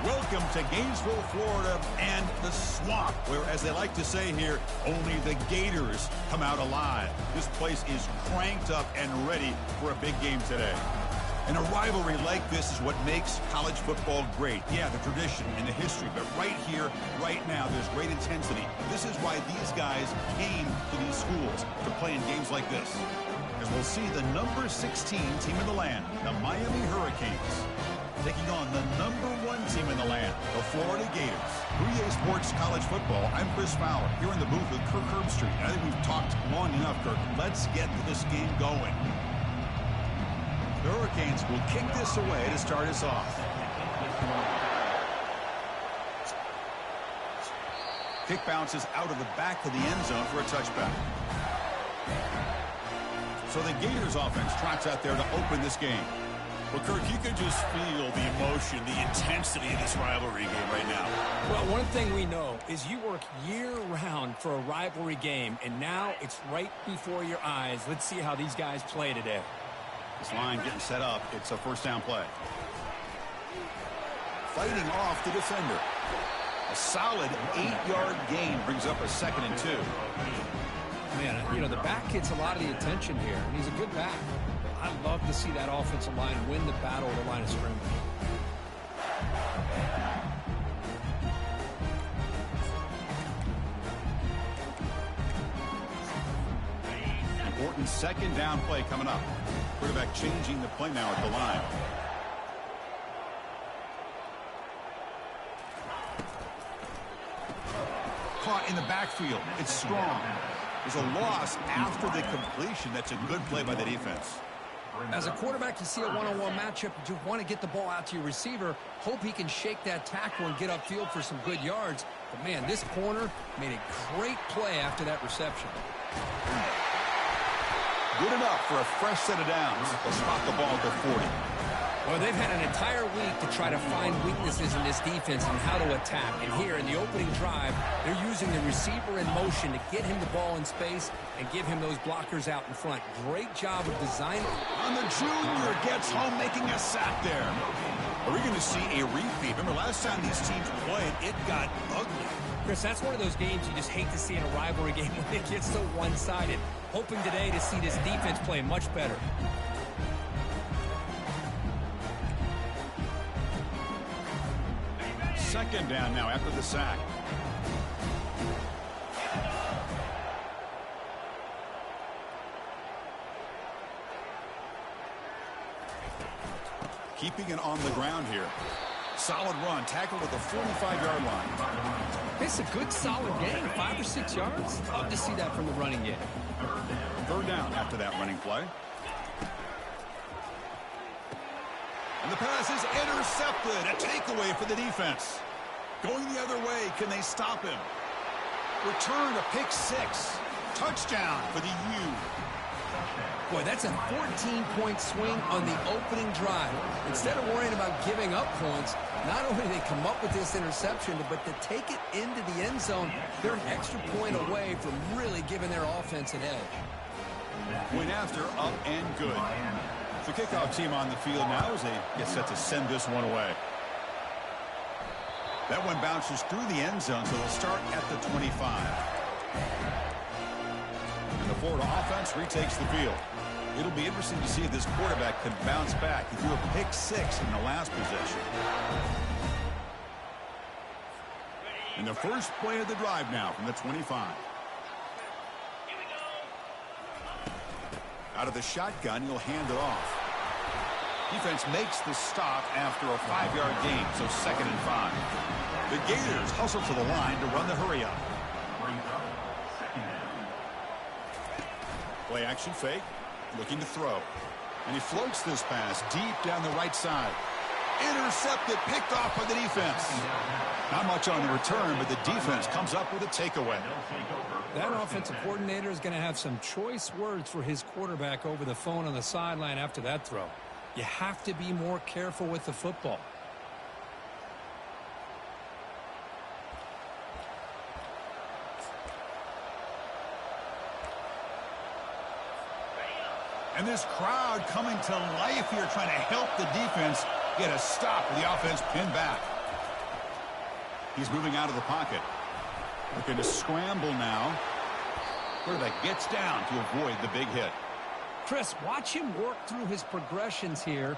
Welcome to Gainesville, Florida, and the swamp, where, as they like to say here, only the Gators come out alive. This place is cranked up and ready for a big game today. And a rivalry like this is what makes college football great. Yeah, the tradition and the history, but right here, right now, there's great intensity. This is why these guys came to these schools to play in games like this. As we'll see the number 16 team in the land, the Miami Hurricanes, taking on the number 1 team in the land, the Florida Gators. 3A Sports College Football, I'm Chris Fowler, here in the booth with Kirk Herbstreit. I think we've talked long enough, Kirk. Let's get this game going. The Hurricanes will kick this away to start us off. Kick bounces out of the back of the end zone for a touchback. So the Gators offense trots out there to open this game. Well, Kirk, you can just feel the emotion, the intensity of this rivalry game right now. Well, one thing we know is you work year-round for a rivalry game, and now it's right before your eyes. Let's see how these guys play today. This line getting set up. It's a first down play. Fighting off the defender. A solid 8-yard gain brings up a 2nd and 2. Man, you know, the back gets a lot of the attention here, and he's a good back. I love to see that offensive line win the battle at the line of scrimmage. Important 2nd down play coming up. Quarterback changing the play now at the line. Caught in the backfield. It's strong. There's a loss after the completion. That's a good play by the defense. As a quarterback, you see a one-on-one matchup, you want to get the ball out to your receiver, hope he can shake that tackle and get upfield for some good yards. But, man, this corner made a great play after that reception. Good enough for a fresh set of downs. They'll spot the ball at the 40. Well, they've had an entire week to try to find weaknesses in this defense and how to attack. And here in the opening drive, they're using the receiver in motion to get him the ball in space and give him those blockers out in front. Great job of designing. And the junior gets home making a sack there. Are we going to see a repeat? Remember, last time these teams played, it got ugly. Chris, that's one of those games you just hate to see in a rivalry game when it gets so one-sided. Hoping today to see this defense play much better. 2nd down now after the sack. Keeping it on the ground here. Solid run. Tackled at the 45-yard line. It's a good, solid gain. 5 or 6 yards. Love to see that from the running game. 3rd down after that running play. And the pass is intercepted. A takeaway for the defense. Going the other way. Can they stop him? Return a pick 6. Touchdown for the U. Boy, that's a 14-point swing on the opening drive. Instead of worrying about giving up points, not only did they come up with this interception, but to take it into the end zone, they're an extra point away from really giving their offense an edge. Point after, up and good. The kickoff team on the field now as they get set to send this one away. That one bounces through the end zone, so they'll start at the 25. And the Florida offense retakes the field. It'll be interesting to see if this quarterback can bounce back. He threw a pick 6 in the last possession. And the first play of the drive now from the 25. Out of the shotgun, he'll hand it off. Defense makes the stop after a 5-yard gain, so 2nd and 5. The Gators hustle to the line to run the hurry up. Play action fake, looking to throw. And he floats this pass deep down the right side. Intercepted, picked off by the defense. Not much on the return, but the defense comes up with a takeaway. That offensive coordinator is going to have some choice words for his quarterback over the phone on the sideline after that throw. You have to be more careful with the football. And this crowd coming to life here, trying to help the defense get a stop with the offense pinned back. He's moving out of the pocket. Looking to scramble now. Quarterback gets down to avoid the big hit. Chris, watch him work through his progressions here.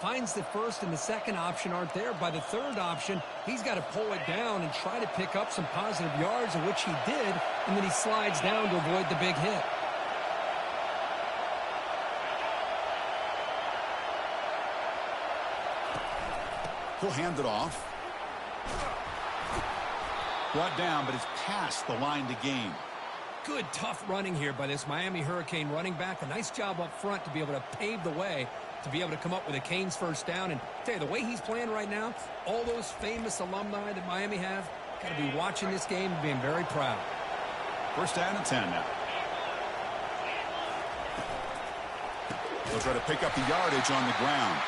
Finds the first and the second option aren't there. By the third option, he's got to pull it down and try to pick up some positive yards, of which he did, and then he slides down to avoid the big hit. He'll hand it off. Brought down, but it's past the line to gain. Good, tough running here by this Miami Hurricane running back. A nice job up front to be able to pave the way, to be able to come up with a Canes first down. And tell you, the way he's playing right now, all those famous alumni that Miami have, got to be watching this game and being very proud. First down and 10 now. They'll try to pick up the yardage on the ground.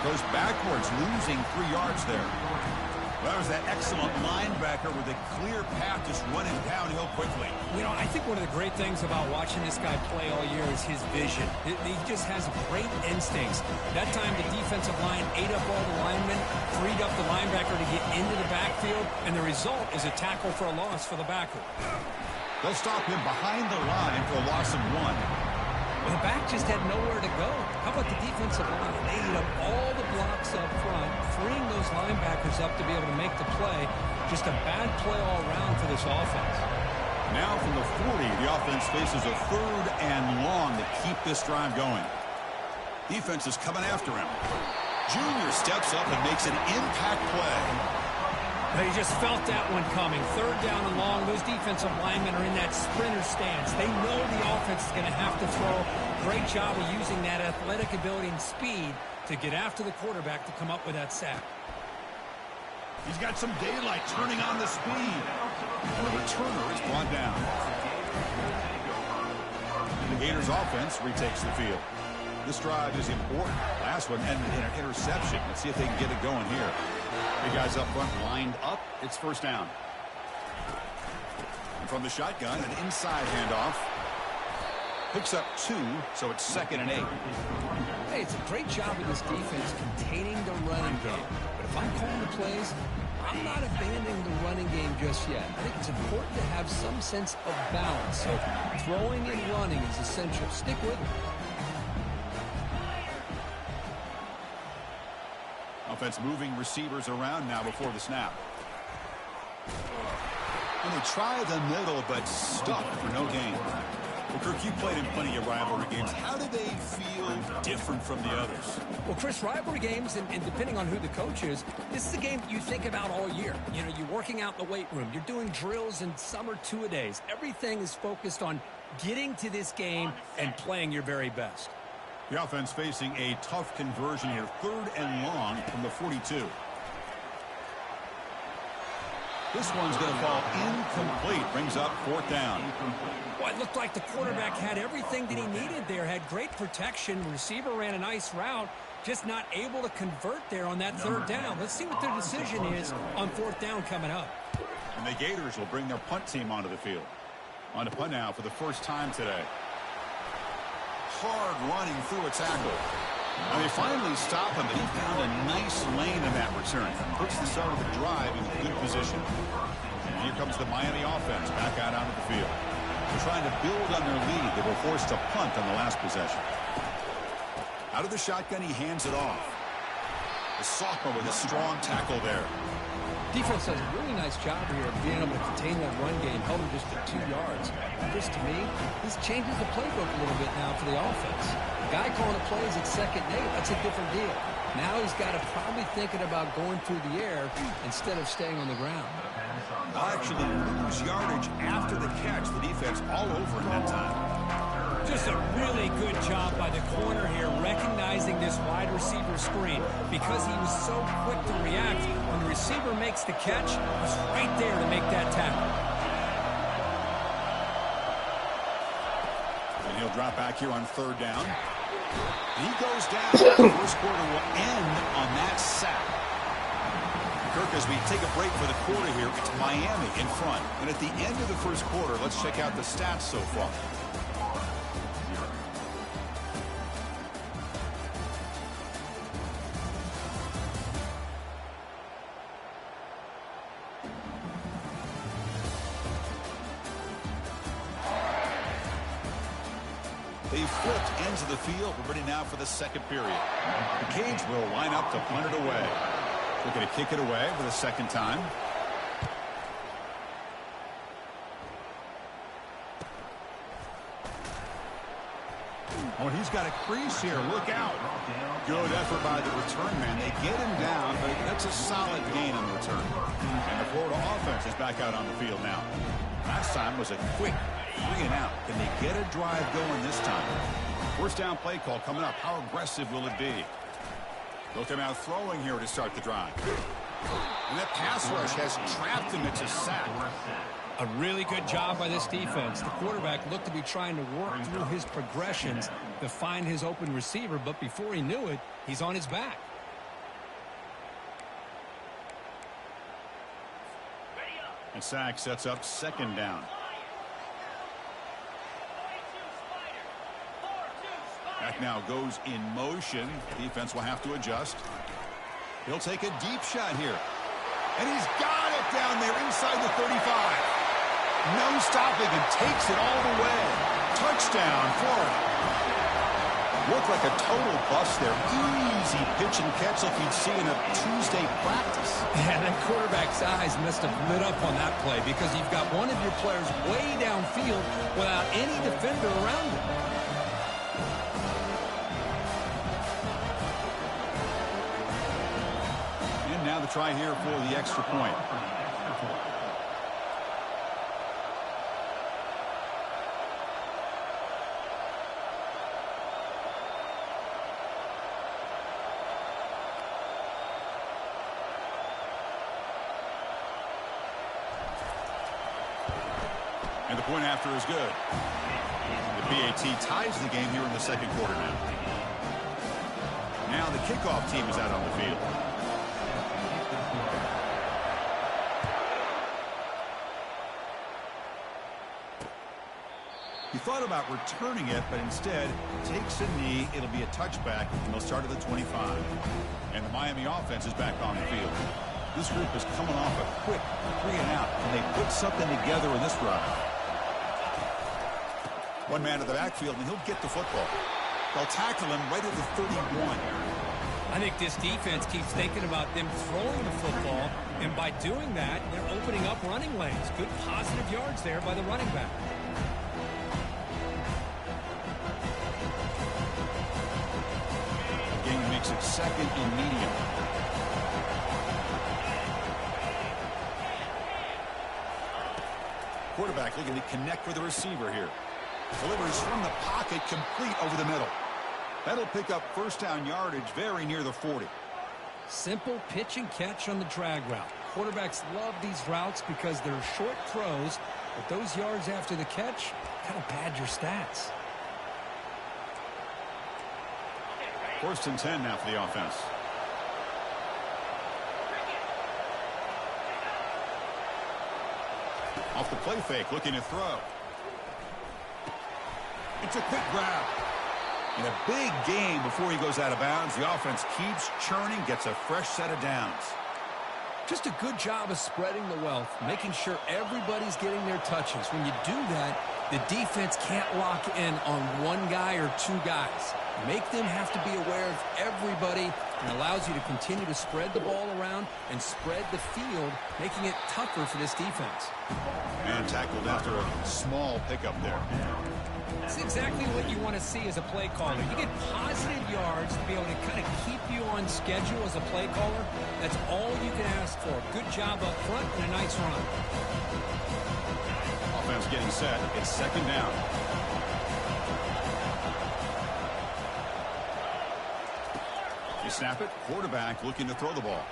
Goes backwards, losing 3 yards there. Well, that was that excellent linebacker with a clear path just running downhill quickly. You know, I think one of the great things about watching this guy play all year is his vision. He just has great instincts. That time the defensive line ate up all the linemen, freed up the linebacker to get into the backfield, and the result is a tackle for a loss for the backer. They'll stop him behind the line for a loss of 1. Well, the back just had nowhere to go. How about the defensive line? They ate up all the blocks up front, freeing those linebackers up to be able to make the play. Just a bad play all around for this offense. Now from the 40, the offense faces a 3rd and long to keep this drive going. Defense is coming after him. Junior steps up and makes an impact play. They just felt that one coming. 3rd down and long. Those defensive linemen are in that sprinter stance. They know the offense is going to have to throw. Great job of using that athletic ability and speed to get after the quarterback to come up with that sack. He's got some daylight turning on the speed. And the returner is brought down. The Gators offense retakes the field. This drive is important. Last one ended in an interception. Let's see if they can get it going here. Big guys up front lined up. It's first down. And from the shotgun, an inside handoff. Picks up 2, so it's 2nd and 8. Hey, it's a great job of this defense containing the running game. But if I'm calling the plays, I'm not abandoning the running game just yet. I think it's important to have some sense of balance. So throwing and running is essential. Stick with it. Offense moving receivers around now before the snap. And they try the middle, but stuck for no gain. Well, Kirk, you played in plenty of rivalry games. How do they feel different from the others? Well, Chris, rivalry games, and depending on who the coach is, this is a game that you think about all year. You know, you're working out in the weight room. You're doing drills, and some are 2-a-days. Everything is focused on getting to this game and playing your very best. The offense facing a tough conversion here. 3rd and long from the 42. This one's going to fall incomplete. Brings up 4th down. Well, it looked like the quarterback had everything that he needed there. Had great protection. Receiver ran a nice route. Just not able to convert there on that 3rd down. Let's see what their decision is on 4th down coming up. And the Gators will bring their punt team onto the field. On to punt now for the first time today. Hard running through a tackle. Now they finally stop him, but he found a nice lane in that return. Puts the start of the drive in good position. And here comes the Miami offense back out onto the field. They're trying to build on their lead. They were forced to punt on the last possession. Out of the shotgun, he hands it off. The sophomore with a strong tackle there. Defense does a really nice job here of being able to contain that run game, held him just to 2 yards. This, to me, this changes the playbook a little bit now for the offense. The guy calling the plays at 2nd and 8, that's a different deal. Now he's got to probably thinking about going through the air instead of staying on the ground. They'll actually lose yardage after the catch. The defense all over him that time. Just a really good job by the corner here, recognizing this wide receiver screen. Because he was so quick to react, when the receiver makes the catch, he's right there to make that tackle. And he'll drop back here on 3rd down. And he goes down. The first quarter will end on that sack. Kirk, as we take a break for the quarter here, it's Miami in front. And at the end of the first quarter, let's check out the stats so far. They flipped into the field. We're ready now for the second period. The Canes will line up to punt it away. We're going to kick it away for the second time. Oh, he's got a crease here. Look out. Good effort by the return man. They get him down, but that's a solid gain on the return. And the Florida offense is back out on the field now. Last time was a quick 3 and out. Can they get a drive going this time? First down play call coming up. How aggressive will it be? They'll come out throwing here to start the drive. And that pass rush has trapped him. It's a sack. A really good job by this defense. The quarterback looked to be trying to work through his progressions to find his open receiver, but before he knew it, he's on his back. And sack sets up second down. Back now goes in motion. Defense will have to adjust. He'll take a deep shot here. And he's got it down there inside the 35. No stopping and takes it all the way. Touchdown, Florida. Looked like a total bust there. Easy pitch and catch like you'd see in a Tuesday practice. Yeah, that quarterback's eyes must have lit up on that play because you've got one of your players way downfield without any defender around him. And now the try here for the extra point. And the point after is good. The PAT ties the game here in the second quarter now. Now the kickoff team is out on the field. He thought about returning it, but instead takes a knee. It'll be a touchback, and they'll start at the 25. And the Miami offense is back on the field. This group is coming off a quick 3 and out, and they put something together in this drive. One man in the backfield, and he'll get the football. They'll tackle him right at the 31. I think this defense keeps thinking about them throwing the football, and by doing that, they're opening up running lanes. Good positive yards there by the running back. Game makes it second and medium. Quarterback looking to connect with the receiver here. Delivers from the pocket, complete over the middle. That'll pick up first down yardage very near the 40. Simple pitch and catch on the drag route. Quarterbacks love these routes because they're short throws, but those yards after the catch kind of pad your stats. First and 10 now for the offense. Off the play fake, looking to throw. It's a quick grab. And a big gain before he goes out of bounds. The offense keeps churning, gets a fresh set of downs. Just a good job of spreading the wealth, making sure everybody's getting their touches. When you do that, the defense can't lock in on one guy or two guys. Make them have to be aware of everybody, and allows you to continue to spread the ball around and spread the field, making it tougher for this defense. And tackled after a small pickup there. That's exactly what you want to see as a play caller. You get positive yards to be able to kind of keep you on schedule as a play caller. That's all you can ask for. Good job up front and a nice run. Offense getting set. It's second down. You snap it. Quarterback looking to throw the ball.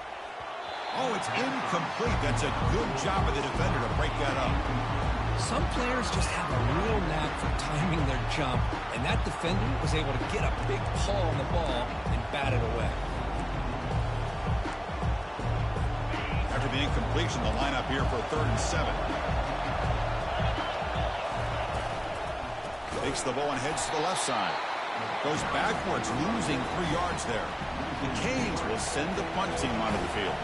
Oh, it's incomplete. That's a good job of the defender to break that up. Some players just have a real knack for timing their jump, and that defender was able to get a big paw on the ball and bat it away. After the incompletion, the lineup here for 3rd and 7. Takes the ball and heads to the left side. Goes backwards, losing 3 yards there. The Canes will send the punt team onto the field.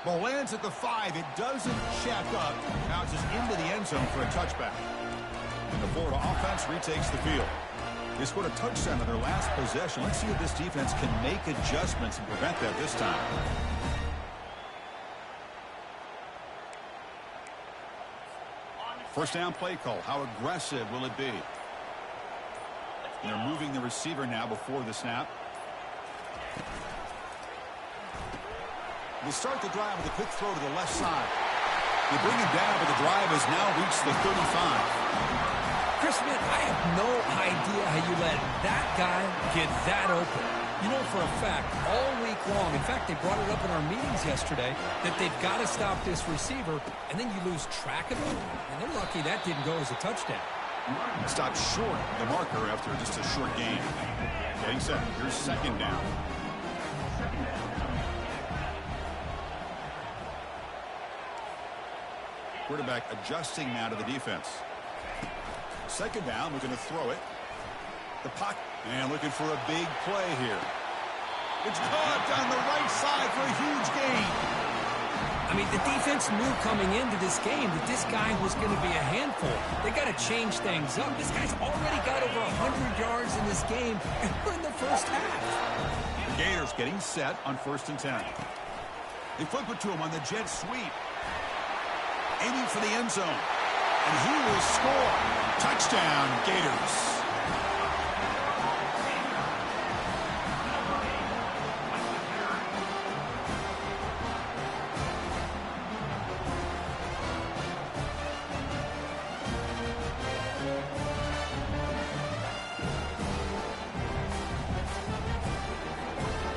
Ball lands at the 5. It doesn't check up. Bounces into the end zone for a touchback. And the Florida offense retakes the field. They scored a touchdown on their last possession. Let's see if this defense can make adjustments and prevent that this time. First down play call. How aggressive will it be? And they're moving the receiver now before the snap. They start the drive with a quick throw to the left side. They bring him down, but the drive has now reached the 35. Chris, man, I have no idea how you let that guy get that open. You know for a fact, all week long, in fact, they brought it up in our meetings yesterday, that they've got to stop this receiver, and then you lose track of him, and they're lucky that didn't go as a touchdown. Stopped short the marker after just a short gain. Getting set. Here's second down. Quarterback adjusting now to the defense. Second down, looking to throw it. The pocket, and looking for a big play here. It's caught down the right side for a huge gain. I mean, the defense knew coming into this game that this guy was going to be a handful. They got to change things up. This guy's already got over 100 yards in this game, and we're in the first half. Gators getting set on 1st and 10. They flip it to him on the jet sweep. Aiming for the end zone. And he will score. Touchdown, Gators.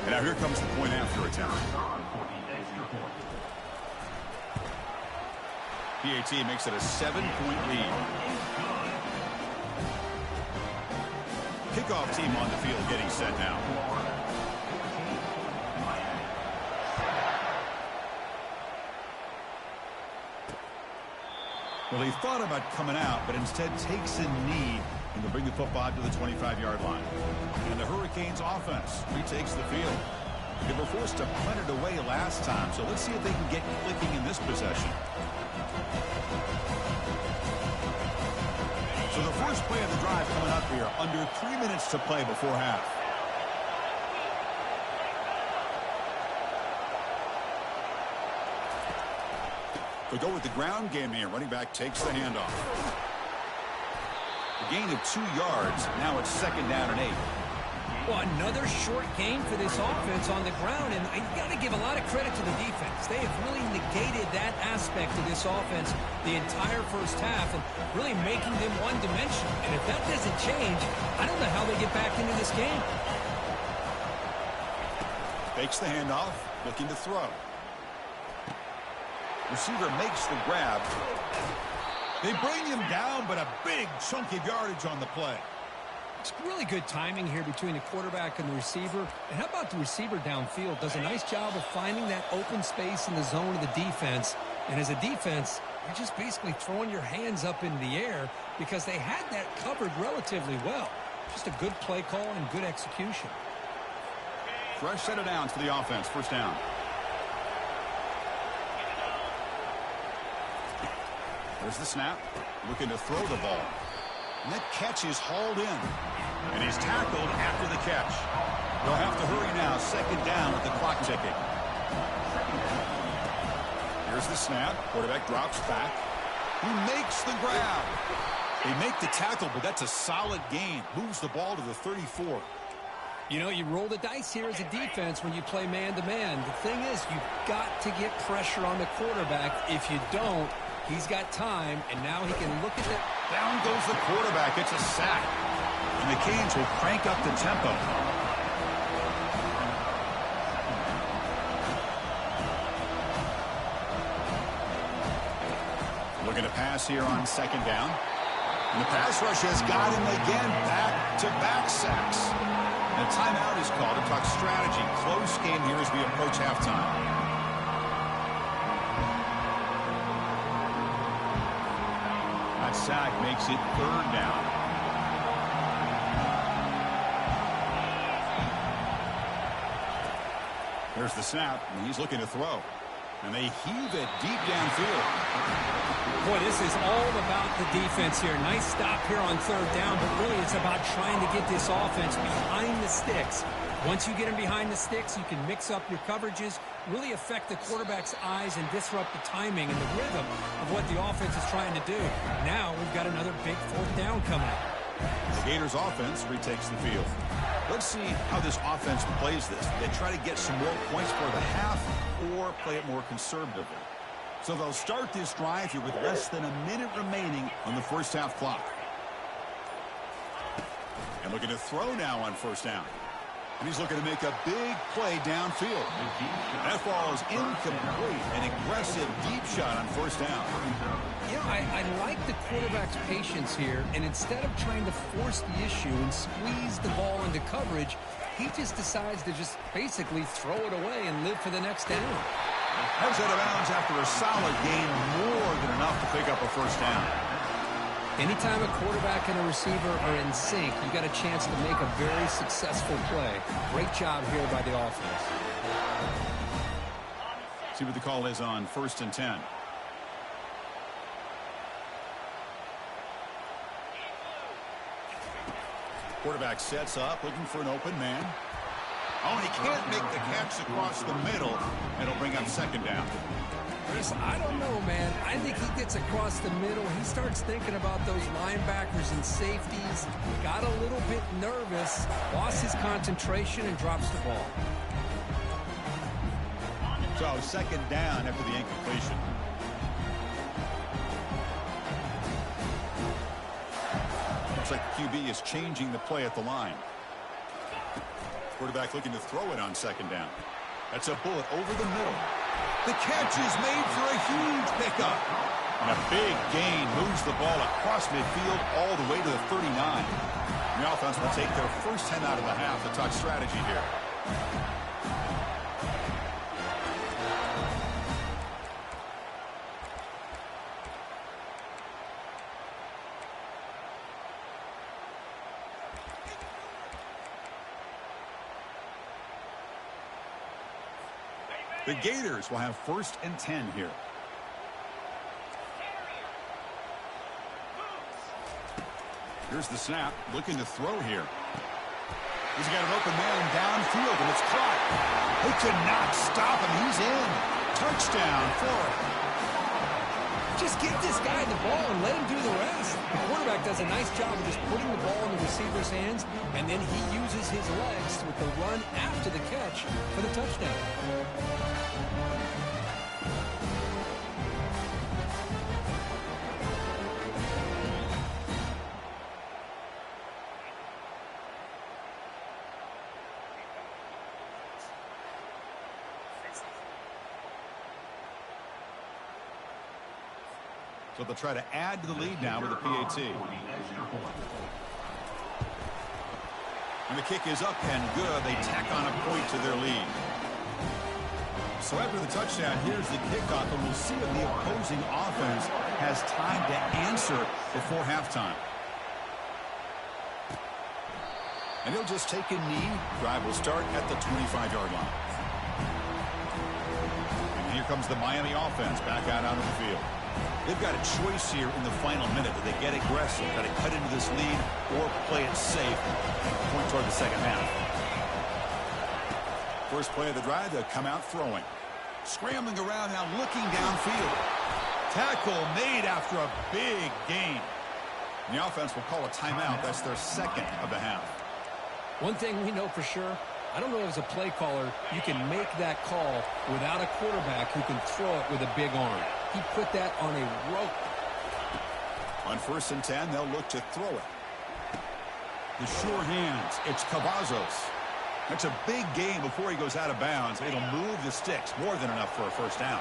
And now here comes the point after attempt. PAT makes it a 7-point lead. Kickoff team on the field getting set now. Well, he thought about coming out, but instead takes a knee and will bring the football to the 25-yard line. And the Hurricanes offense retakes the field. They were forced to punt it away last time, so let's see if they can get clicking in this possession. So the first play of the drive coming up here, under 3 minutes to play before half. They go with the ground game here. Running back takes the handoff. A gain of 2 yards. Now it's 2nd down and 8. Well, another short game for this offense on the ground, and you got to give a lot of credit to the defense. They have really negated that aspect of this offense the entire first half and really making them one-dimensional. And if that doesn't change, I don't know how they get back into this game. Fakes the handoff, looking to throw. Receiver makes the grab. They bring him down, but a big chunk of yardage on the play. It's really good timing here between the quarterback and the receiver. And how about the receiver downfield? Does a nice job of finding that open space in the zone of the defense. And as a defense, you're just basically throwing your hands up in the air because they had that covered relatively well. Just a good play call and good execution. Fresh set of downs for the offense. First down. There's the snap. Looking to throw the ball. And that catch is hauled in. And he's tackled after the catch. They'll have to hurry now. 2nd down with the clock ticking. Here's the snap. Quarterback drops back. He makes the grab. They make the tackle, but that's a solid gain. Moves the ball to the 34. You know, you roll the dice here as a defense when you play man-to-man. The thing is, you've got to get pressure on the quarterback. If you don't, he's got time, and now he can look at that. Down goes the quarterback. It's a sack. And the Canes will crank up the tempo. Looking to pass here on 2nd down. And the pass rush has got him again. Back-to-back sacks. And a timeout is called to talk strategy. Close game here as we approach halftime. Sack makes it 3rd down. There's the snap, and he's looking to throw. And they heave it deep downfield. Boy, this is all about the defense here. Nice stop here on third down, but really it's about trying to get this offense behind the sticks. Once you get them behind the sticks, you can mix up your coverages, really affect the quarterback's eyes and disrupt the timing and the rhythm of what the offense is trying to do. Now we've got another big fourth down coming up. The Gators offense retakes the field. Let's see how this offense plays this. They try to get some more points for the half or play it more conservatively. So they'll start this drive here with less than a minute remaining on the first half clock. And looking to throw now on first down. And he's looking to make a big play downfield. That ball is incomplete. An aggressive deep shot on first down. You know, I like the quarterback's patience here, and instead of trying to force the issue and squeeze the ball into coverage, he just decides to just basically throw it away and live for the next down. Heads out of bounds after a solid gain, more than enough to pick up a first down. Anytime a quarterback and a receiver are in sync, you got a chance to make a very successful play. Great job here by the offense. See what the call is on 1st and 10. Quarterback sets up, looking for an open man. Oh, and he can't make the catch across the middle. It'll bring up second down. Chris, I don't know, man. I think he gets across the middle. He starts thinking about those linebackers and safeties. Got a little bit nervous, lost his concentration, and drops the ball. So second down after the incompletion. Looks like the QB is changing the play at the line. Quarterback looking to throw it on second down. That's a bullet over the middle. The catch is made for a huge pickup. And a big gain moves the ball across midfield all the way to the 39. The offense will take their first 10 out of the half to talk strategy here. The Gators will have 1st and 10 here. Here's the snap, looking to throw here. He's got an open man downfield, and it's caught. They cannot stop him. He's in. Touchdown, Florida. Just get this guy the ball and let him do the rest. The quarterback does a nice job of just putting the ball in the receiver's hands, and then he uses his legs with the run after the catch for the touchdown. So they'll try to add to the lead now with a PAT. And the kick is up and good. They tack on a point to their lead. So after the touchdown, here's the kickoff, and we'll see if the opposing offense has time to answer before halftime. And he'll just take a knee. Drive will start at the 25-yard line. And here comes the Miami offense back out onto the field. They've got a choice here in the final minute. Do they get aggressive, got to cut into this lead, or play it safe, point toward the second half? First play of the drive, they'll come out throwing. Scrambling around now, looking downfield. Tackle made after a big gain. And the offense will call a timeout. That's their second of the half. One thing we know for sure, I don't know as a play caller, you can make that call without a quarterback who can throw it with a big arm. He put that on a rope. On 1st and 10, they'll look to throw it. The sure hands, it's Cavazos. That's a big gain before he goes out of bounds. It'll move the sticks, more than enough for a first down.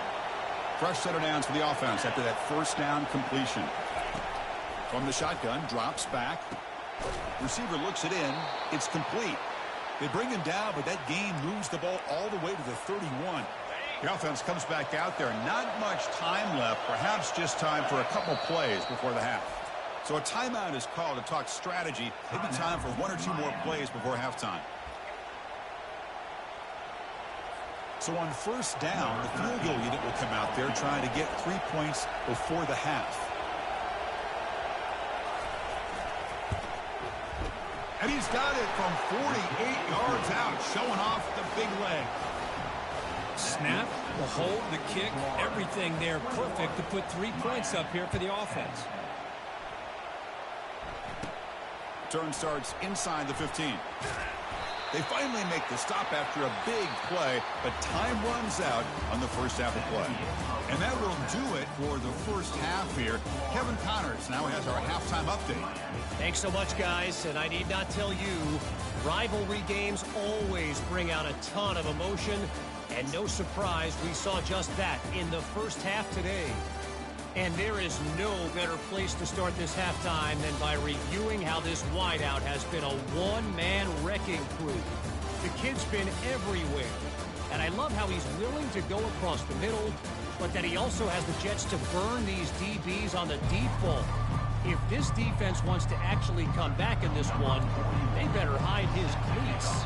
Fresh set of downs for the offense after that first down completion. From the shotgun, drops back. Receiver looks it in. It's complete. They bring him down, but that gain moves the ball all the way to the 31. The offense comes back out there. Not much time left. Perhaps just time for a couple plays before the half. So a timeout is called to talk strategy. Maybe time for 1 or 2 more plays before halftime. So on first down, the field goal unit will come out there trying to get 3 points before the half. And he's got it from 48 yards out, showing off the big leg. Snap, the hold, the kick, everything there perfect to put 3 points up here for the offense. Turn starts inside the 15. They finally make the stop after a big play, but time runs out on the first half of play. And that will do it for the first half here. Kevin Connors now has our halftime update. Thanks so much, guys. And I need not tell you, rivalry games always bring out a ton of emotion. And no surprise, we saw just that in the first half today. And there is no better place to start this halftime than by reviewing how this wideout has been a one-man wrecking crew. The kid's been everywhere. And I love how he's willing to go across the middle, but that he also has the Jets to burn these DBs on the deep ball. If this defense wants to actually come back in this one, they better hide his cleats.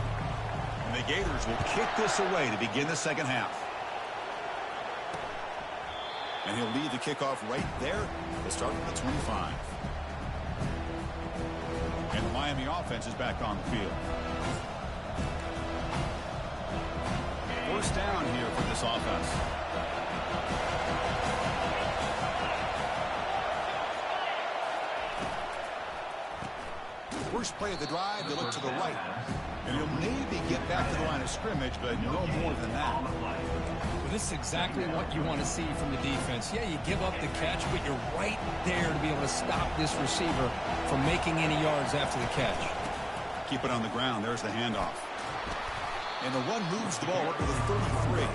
And the Gators will kick this away to begin the second half. And he'll lead the kickoff right there. They'll start at the 25. And the Miami offense is back on the field. First down here for this offense. First play of the drive, they look to the right. And he'll maybe get back to the line of scrimmage, but no more than that. Well, this is exactly what you want to see from the defense. Yeah, you give up the catch, but you're right there to be able to stop this receiver from making any yards after the catch. Keep it on the ground. There's the handoff. And the run moves the ball up to the 33.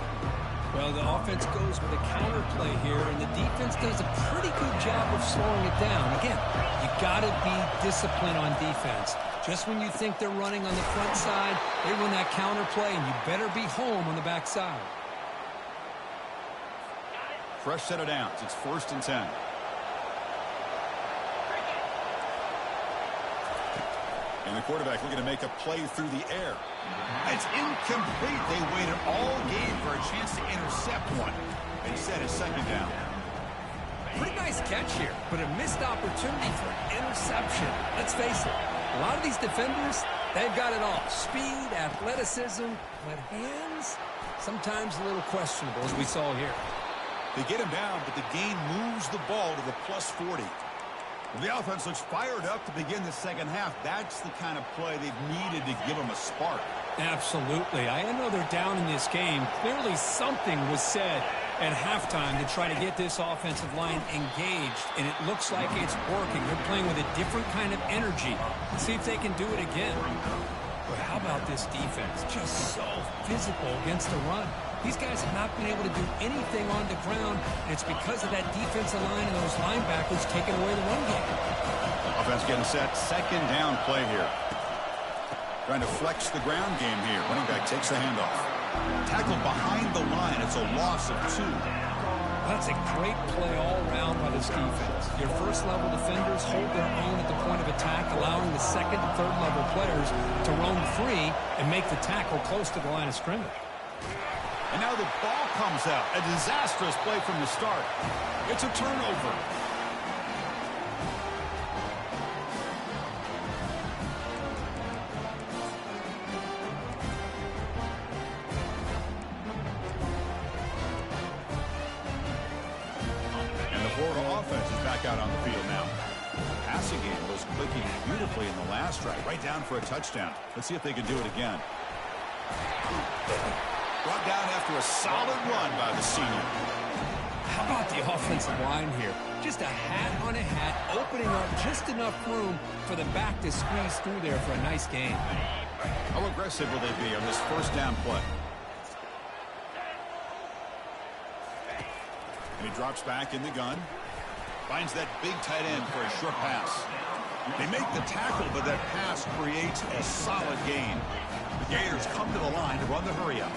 Well, the offense goes with a counter play here, and the defense does a pretty good job of slowing it down. Again, you got to be disciplined on defense. Just when you think they're running on the front side, they run that counter play, and you better be home on the back side. Fresh set of downs. It's 1st and 10. And the quarterback looking to make a play through the air. It's incomplete. They waited all game for a chance to intercept one. Instead, it's second down. Pretty nice catch here, but a missed opportunity for an interception. Let's face it, a lot of these defenders, they've got it all. Speed, athleticism, but hands, sometimes a little questionable, as we saw here. They get him down, but the gain moves the ball to the plus 40. The offense looks fired up to begin the second half. That's the kind of play they've needed to give them a spark. Absolutely. I know they're down in this game. Clearly something was said at halftime to try to get this offensive line engaged, and it looks like it's working. They're playing with a different kind of energy. Let's see if they can do it again. But how about this defense? Just so physical against the run. These guys have not been able to do anything on the ground, and it's because of that defensive line and those linebackers taking away the run game. Offense getting set. Second down play here. Trying to flex the ground game here. Running back takes the handoff. Tackled behind the line. It's a loss of 2. That's a great play all around by this defense. Your first-level defenders hold their own at the point of attack, allowing the second and third-level players to roam free and make the tackle close to the line of scrimmage. And now the ball comes out. A disastrous play from the start. It's a turnover. And the Florida offense is back out on the field now. The passing game was clicking beautifully in the last drive. Right down for a touchdown. Let's see if they can do it again. Brought down after a solid run by the senior. How about the offensive line here? Just a hat on a hat, opening up just enough room for the back to squeeze through there for a nice gain. How aggressive will they be on this first down play? And he drops back in the gun. Finds that big tight end for a short pass. They make the tackle, but that pass creates a solid gain. The Gators come to the line to run the hurry-up.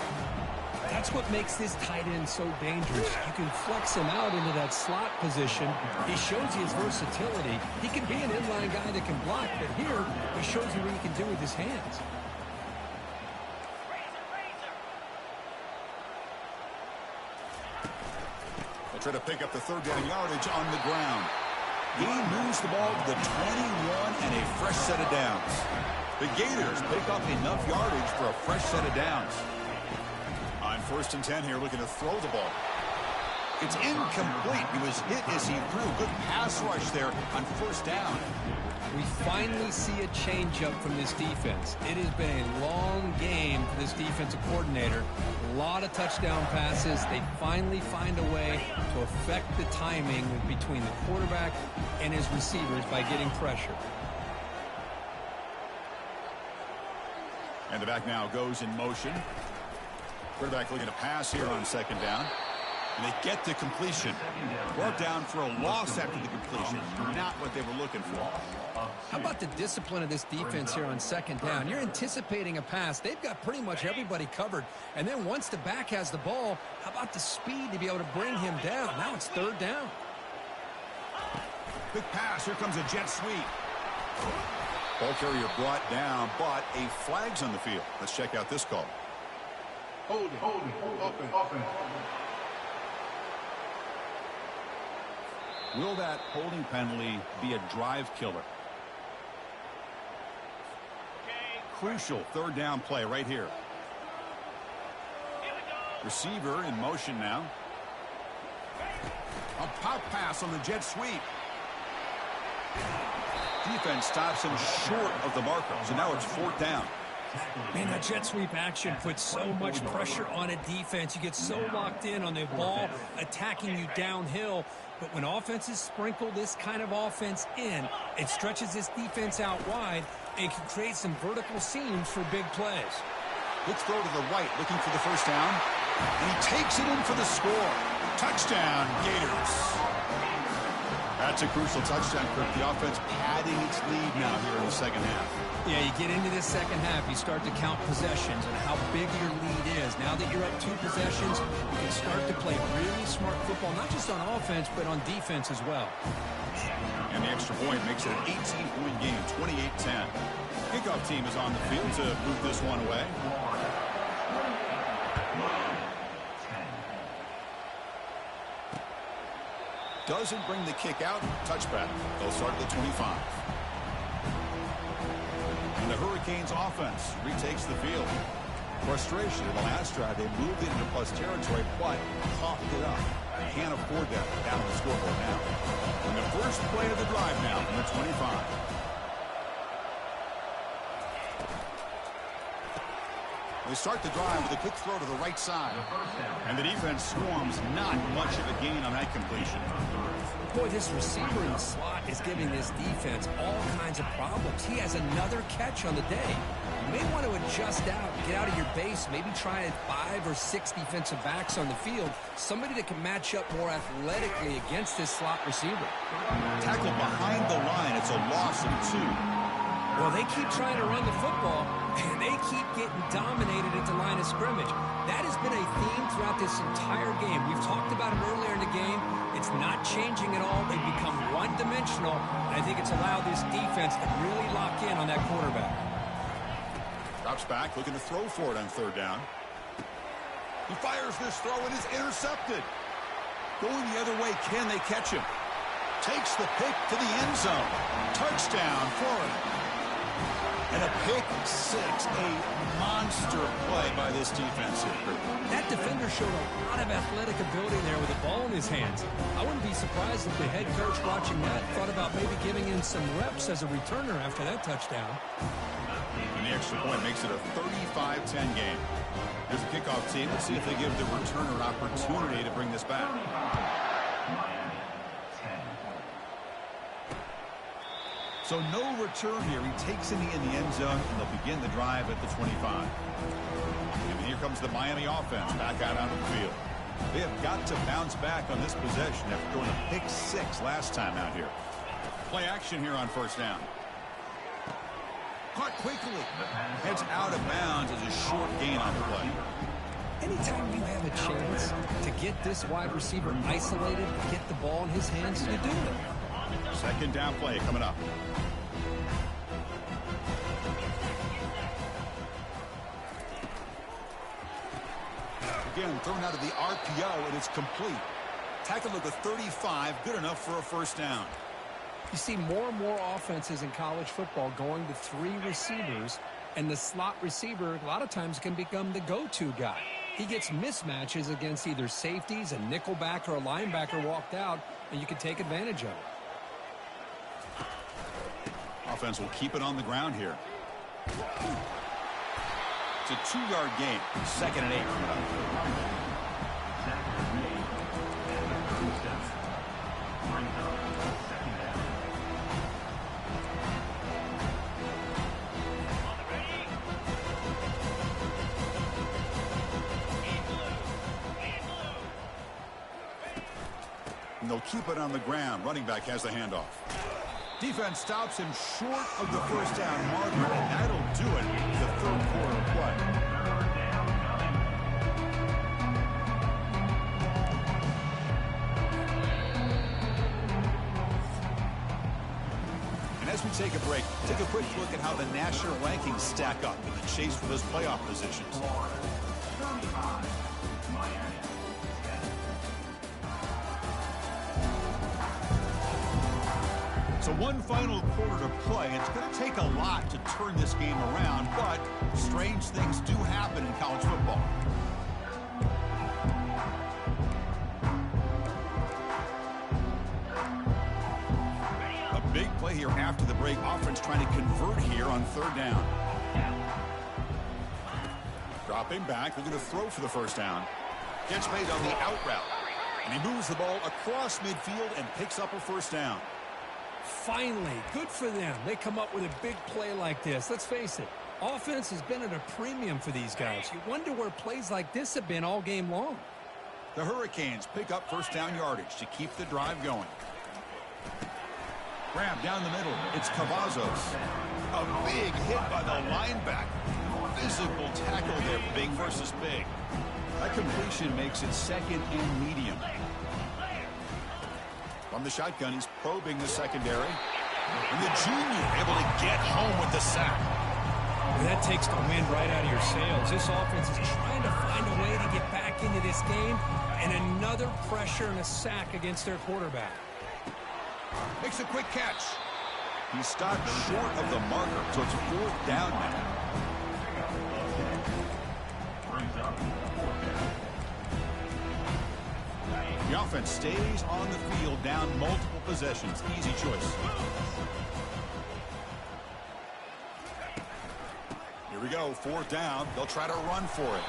That's what makes this tight end so dangerous. You can flex him out into that slot position. He shows you his versatility. He can be an inline guy that can block, but here he shows you what he can do with his hands. try to pick up the third down yardage on the ground. He moves the ball to the 21 and a fresh set of downs. The Gators pick up enough yardage for a fresh set of downs. On 1st and 10 here, looking to throw the ball. It's incomplete. He was hit as he threw. Good pass rush there on 1st down. We finally see a change-up from this defense. It has been a long game for this defensive coordinator. A lot of touchdown passes. They finally find a way to affect the timing between the quarterback and his receivers by getting pressure. And the back now goes in motion. Quarterback looking to pass here on 2nd down. And they get to completion. Brought down for a loss after the completion. Not what they were looking for. How about the discipline of this defense here on 2nd down? You're anticipating a pass. They've got pretty much everybody covered. And then once the back has the ball, how about the speed to be able to bring him down? Now it's 3rd down. Big pass. Here comes a jet sweep. Ball carrier brought down, but a flag's on the field. Let's check out this call. Holding, offense. Will that holding penalty be a drive killer? Crucial 3rd down play right here. Receiver in motion now. A pop pass on the jet sweep. Defense stops him short of the marker, so now it's 4th down. Man, that jet sweep action puts so much pressure on a defense. You get so locked in on the ball attacking you downhill. But when offenses sprinkle this kind of offense in, it stretches this defense out wide and can create some vertical seams for big plays. Quick throw to the right, looking for the 1st down. And he takes it in for the score. Touchdown, Gators. That's a crucial touchdown, Kirk. The offense padding its lead now here in the 2nd half. Yeah, you get into this 2nd half, you start to count possessions and how big your lead is. Now that you're up 2 possessions, you can start to play really smart football, not just on offense, but on defense as well. And the extra point makes it an 18-point game, 28-10. Kickoff team is on the field to move this one away. Doesn't bring the kick out. Touchback. They'll start at the 25. And the Hurricanes offense retakes the field. Frustration in the last drive. They moved it into plus territory, but coughed it up. Can't afford that down on the scoreboard now. And the first play of the drive now from the 25. They start the drive with a quick throw to the right side. And the defense swarms, not much of a gain on that completion. Boy, this receiver in the slot is giving this defense all kinds of problems. He has another catch on the day. You may want to adjust out, get out of your base, maybe try 5 or 6 defensive backs on the field. Somebody that can match up more athletically against this slot receiver. Tackled behind the line. It's a loss of 2. Well, they keep trying to run the football, and they keep getting dominated at the line of scrimmage. That has been a theme throughout this entire game. We've talked about it earlier in the game. It's not changing at all. They've become one-dimensional, and I think it's allowed this defense to really lock in on that quarterback. Drops back, looking to throw for it on 3rd down. He fires this throw and is intercepted. Going the other way, can they catch him? Takes the pick to the end zone. Touchdown, Florida. And a pick 6, a monster play by this defense here. That defender showed a lot of athletic ability there with the ball in his hands. I wouldn't be surprised if the head coach watching that thought about maybe giving him some reps as a returner after that touchdown. And the extra point makes it a 35-10 game. Here's the kickoff team. Let's see if they give the returner an opportunity to bring this back. So no return here. He takes it in the end zone, and they'll begin the drive at the 25. And here comes the Miami offense back out onto the field. They have got to bounce back on this possession after throwing a pick 6 last time out here. Play action here on 1st down. Caught quickly. Heads out of bounds as a short gain on the play. Anytime you have a chance to get this wide receiver isolated, get the ball in his hands, you do it. 2nd down play coming up. Again, thrown out of the RPO, and it's complete. Tackled at the 35, good enough for a first down. You see more and more offenses in college football going to 3 receivers, and the slot receiver a lot of times can become the go-to guy. He gets mismatches against either safeties, a nickelback, or a linebacker walked out, and you can take advantage of it. Offense will keep it on the ground here. It's a 2-yard gain. 2nd and 8 coming up. And they'll keep it on the ground. Running back has the handoff. Defense stops him short of the first down marker, and that'll do it in the 3rd quarter of play. And as we take a break, take a quick look at how the national rankings stack up in the chase for those playoff positions. So one final quarter to play. It's going to take a lot to turn this game around, but strange things do happen in college football. A big play here after the break. Offense trying to convert here on 3rd down. Dropping back, looking to throw for the first down. Gets made on the out route. And he moves the ball across midfield and picks up a first down. Finally, good for them. They come up with a big play like this. Let's face it, offense has been at a premium for these guys. You wonder where plays like this have been all game long. The Hurricanes pick up first down yardage to keep the drive going. Grab down the middle. It's Cavazos. A big hit by the linebacker. Physical tackle there, big versus big. That completion makes it 2nd and medium. From the shotgun, he's probing the secondary. And the junior able to get home with the sack. That takes the wind right out of your sails. This offense is trying to find a way to get back into this game, and another pressure and a sack against their quarterback. Makes a quick catch. He stopped short of the marker, so it's 4th down now. The offense stays on the field, down multiple possessions. Easy choice. Here we go, 4th down. They'll try to run for it.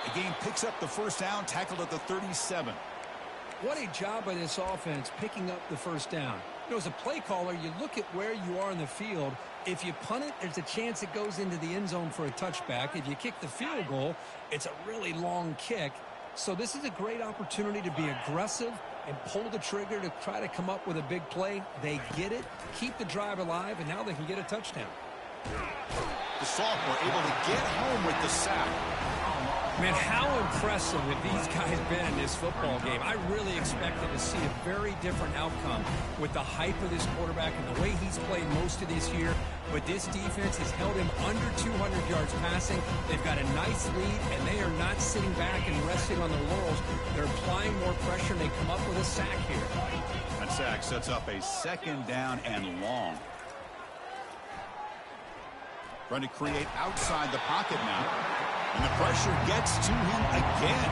The game picks up the first down, tackled at the 37. What a job by this offense picking up the first down. You know, as a play caller, you look at where you are in the field. If you punt it, there's a chance it goes into the end zone for a touchback. If you kick the field goal, it's a really long kick. So this is a great opportunity to be aggressive and pull the trigger to try to come up with a big play. They get it, keep the drive alive, and now they can get a touchdown. The sophomore able to get home with the sack. Man, how impressive have these guys been in this football game. I really expected to see a very different outcome with the hype of this quarterback and the way he's played most of this year. But this defense has held him under 200 yards passing. They've got a nice lead, and they are not sitting back and resting on their laurels. They're applying more pressure, and they come up with a sack here. That sack sets up a 2nd down and long. Trying to create outside the pocket now. And the pressure gets to him again.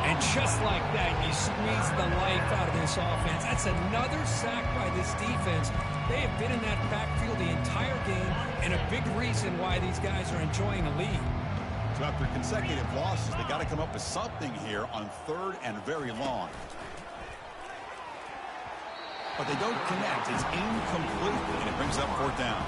And just like that, you squeeze the life out of this offense. That's another sack by this defense. They have been in that backfield the entire game, and a big reason why these guys are enjoying a lead. So after consecutive losses, they got to come up with something here on 3rd and very long. But they don't connect. It's incomplete, and it brings up 4th down.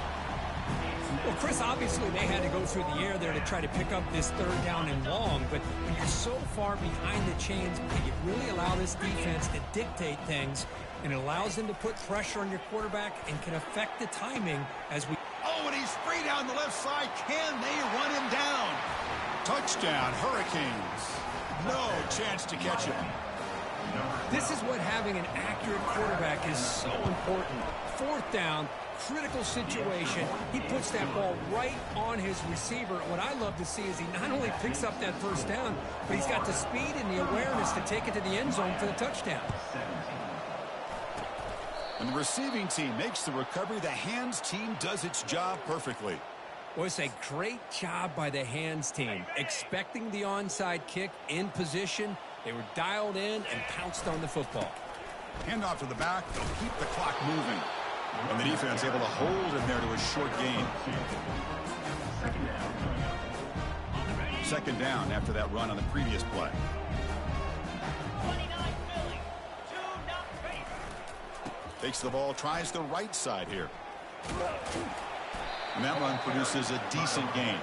Well, Chris, obviously they had to go through the air there to try to pick up this 3rd down and long, but when you're so far behind the chains, you really allow this defense to dictate things, and it allows them to put pressure on your quarterback and can affect the timing as we... Oh, and he's free down the left side. Can they run him down? Touchdown, Hurricanes. No chance to catch him. This is what having an accurate quarterback is so important. Fourth down, critical situation. He puts that ball right on his receiver. What I love to see is he not only picks up that first down, but he's got the speed and the awareness to take it to the end zone for the touchdown. And the receiving team makes the recovery. The hands team does its job perfectly. Well, it's a great job by the hands team. Expecting the onside kick in position, they were dialed in and pounced on the football. Handoff to the back. They'll keep the clock moving. And the defense able to hold him there to a short gain. Second down after that run on the previous play. Takes the ball, tries the right side here. And that run produces a decent gain.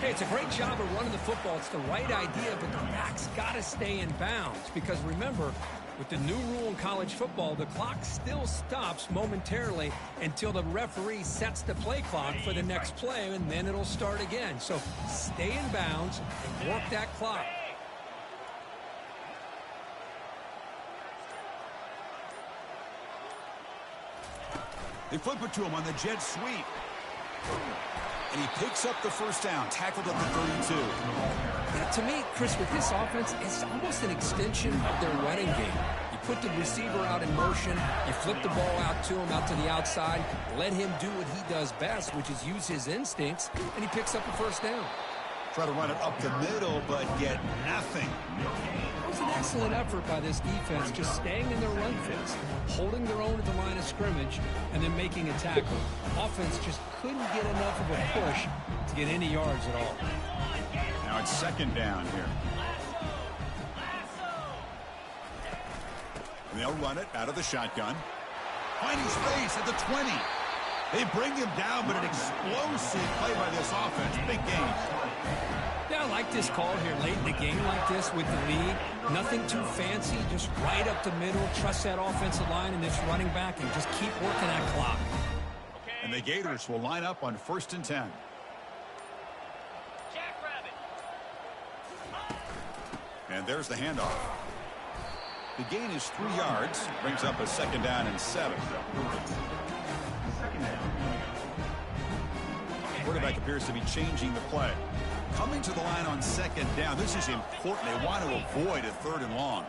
Hey, it's a great job of running the football. It's the right idea, but the back's got to stay in bounds. Because remember, with the new rule in college football, the clock still stops momentarily until the referee sets the play clock for the next play, and then it'll start again. So stay in bounds and work that clock. They flip it to him on the jet sweep. And he picks up the first down, tackled at the 32. Yeah, to me, Chris, with this offense, it's almost an extension of their running game. You put the receiver out in motion, you flip the ball out to him, out to the outside, let him do what he does best, which is use his instincts, and he picks up the first down. Try to run it up the middle, but get nothing. It was an excellent effort by this defense, just staying in their run fits, holding their own at the line of scrimmage, and then making a tackle. Offense just couldn't get enough of a push to get any yards at all. Now it's second down here. And they'll run it out of the shotgun. Finding space at the 20. They bring him down, but an explosive play by this offense. Big game. Yeah, I like this call here late in the game like this with the lead. Nothing too fancy, just right up the middle. Trust that offensive line and this running back and just keep working that clock. And the Gators will line up on 1st and 10. And there's the handoff. The gain is 3 yards. Brings up a second down and 7. Quarterback appears to be changing the play. Coming to the line on second down. This is important. They want to avoid a 3rd and long.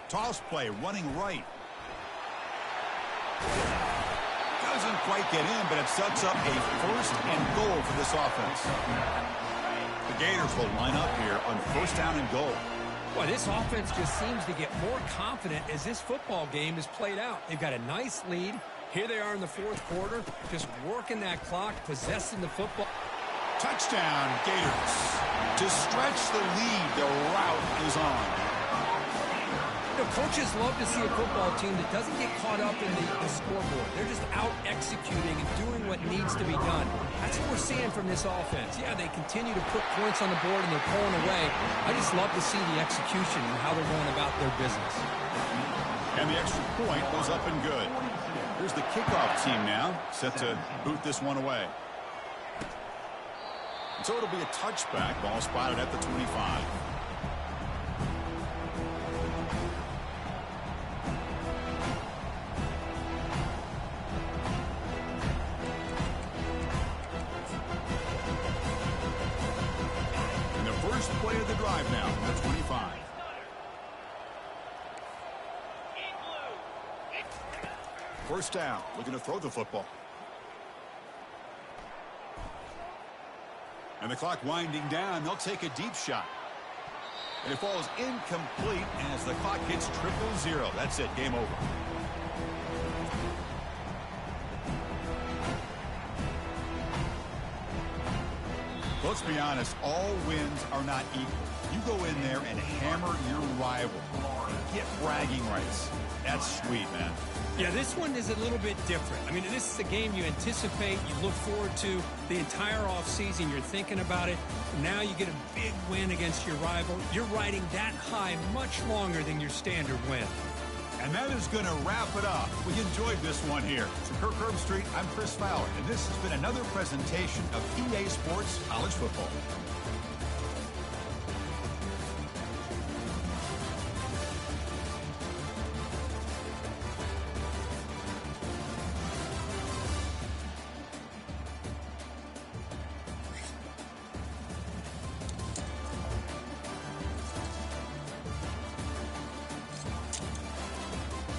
Toss play, running right. Doesn't quite get in, but it sets up a 1st and goal for this offense. The Gators will line up here on 1st down and goal. Boy, this offense just seems to get more confident as this football game is played out. They've got a nice lead. Here they are in the 4th quarter, just working that clock, possessing the football. Touchdown, Gators. To stretch the lead, the route is on. You know, coaches love to see a football team that doesn't get caught up in the scoreboard. They're just out executing and doing what needs to be done. That's what we're seeing from this offense. Yeah, they continue to put points on the board and they're pulling away. I just love to see the execution and how they're going about their business. And the extra point was up and good. Here's the kickoff team now, set to boot this one away. And so it'll be a touchback, ball spotted at the 25. And the first play of the drive now from the 25. First down, looking to throw the football. And the clock winding down, they'll take a deep shot. And it falls incomplete as the clock hits 0-0. That's it, game over. Let's be honest, all wins are not equal. You go in there and hammer your rival. Get bragging rights. That's sweet, man. Yeah, this one is a little bit different. I mean, this is a game you anticipate, you look forward to the entire offseason. You're thinking about it. Now you get a big win against your rival. You're riding that high much longer than your standard win. And that is going to wrap it up. We enjoyed this one here. From Kirk Herbstreit, I'm Chris Fowler, and this has been another presentation of EA Sports College Football.